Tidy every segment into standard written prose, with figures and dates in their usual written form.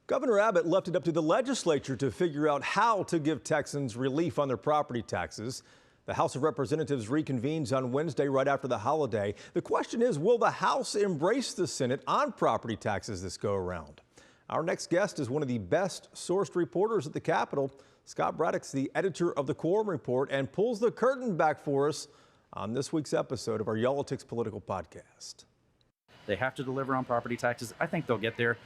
Governor Abbott left it up to the legislature to figure out how to give Texans relief on their property taxes. The House of Representatives reconvenes on Wednesday right after the holiday. The question is, will the House embrace the Senate on property taxes this go around? Our next guest is one of the best sourced reporters at the Capitol. Scott Braddock's the editor of the Quorum Report and pulls the curtain back for us on this week's episode of our Politics Political Podcast. They have to deliver on property taxes. I think they'll get there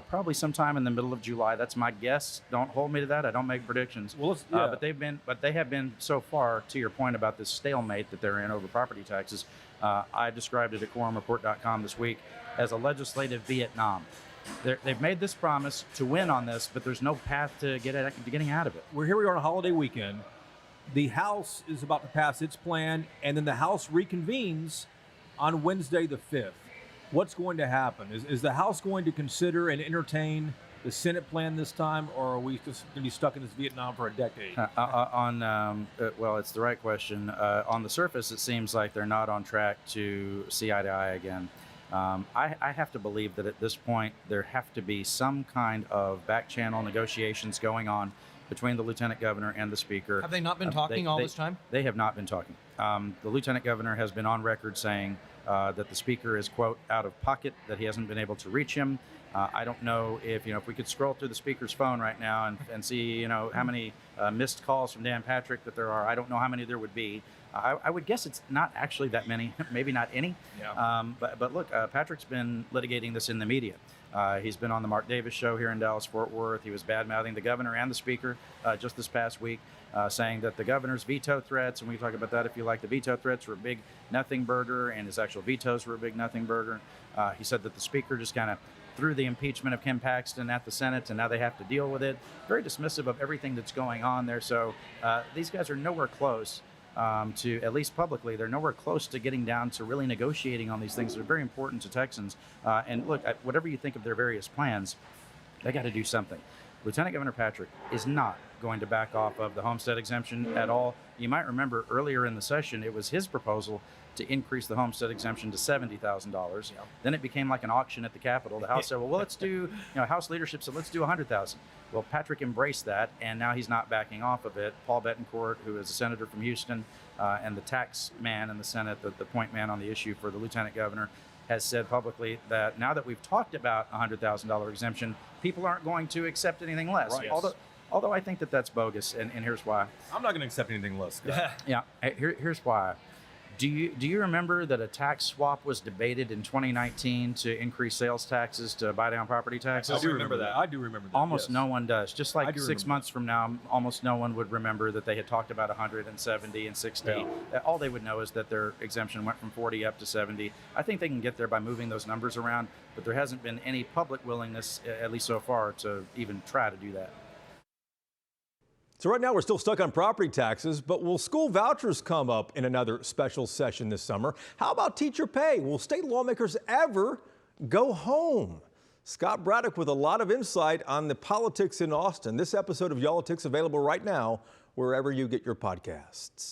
probably sometime in the middle of July. That's my guess. Don't hold me to that. I don't make predictions. Well, but they have been so far, to your point about this stalemate that they're in over property taxes. I described it at quorumreport.com this week as a legislative Vietnam. They've made this promise to win on this, but there's no path to getting out of it. Here we are on a holiday weekend. The House is about to pass its plan, and then the House reconvenes on Wednesday the 5th. What's going to happen? Is the House going to consider and entertain the Senate plan this time, or are we just going to be stuck in this Vietnam for a decade? Well, it's the right question. On the surface, it seems like they're not on track to see eye to eye again. I have to believe that at this point, there have to be some kind of back channel negotiations going on between the lieutenant governor and the speaker. Have they not been talking all this time? They have not been talking. The lieutenant governor has been on record saying that the speaker is, quote, out of pocket, that he hasn't been able to reach him. I don't know if we could scroll through the speaker's phone right now and see, how many missed calls from Dan Patrick that there are. I don't know how many there would be. I would guess it's not actually that many, maybe not any. Yeah. But look, Patrick's been litigating this in the media. He's been on the Mark Davis show here in Dallas-Fort Worth. He was bad-mouthing the governor and the speaker just this past week, saying that the governor's veto threats, and we can talk about that if you like, the veto threats were a big nothing burger, and his actual vetoes were a big nothing burger. He said that the speaker just kind of threw the impeachment of Ken Paxton at the Senate, and now they have to deal with it. Very dismissive of everything that's going on there. So these guys are nowhere close to, at least publicly, they're nowhere close to getting down to really negotiating on these things that are very important to Texans. And look, whatever you think of their various plans, they got to do something. Lieutenant Governor Patrick is not going to back off of the homestead exemption at all. You might remember earlier in the session, it was his proposal to increase the homestead exemption to $70,000. Yeah. Then it became like an auction at the Capitol. The House said, well, let's do, House leadership said, let's do $100,000. Well, Patrick embraced that, and now he's not backing off of it. Paul Betancourt, who is a senator from Houston, and the tax man in the Senate, the point man on the issue for the lieutenant governor, has said publicly that now that we've talked about a $100,000 exemption, people aren't going to accept anything less. Right. Although I think that that's bogus, and here's why. I'm not going to accept anything less, Scott. Yeah. Here's why. Do you remember that a tax swap was debated in 2019 to increase sales taxes to buy down property taxes? I do remember that. Almost yes. no one does. Just like 6 remember. months from now, almost no one would remember that they had talked about 170 and 60. Yeah. All they would know is that their exemption went from 40 up to 70. I think they can get there by moving those numbers around, but there hasn't been any public willingness, at least so far, to even try to do that. So right now we're still stuck on property taxes, but will school vouchers come up in another special session this summer? How about teacher pay? Will state lawmakers ever go home? Scott Braddock with a lot of insight on the politics in Austin. This episode of Politics available right now wherever you get your podcasts.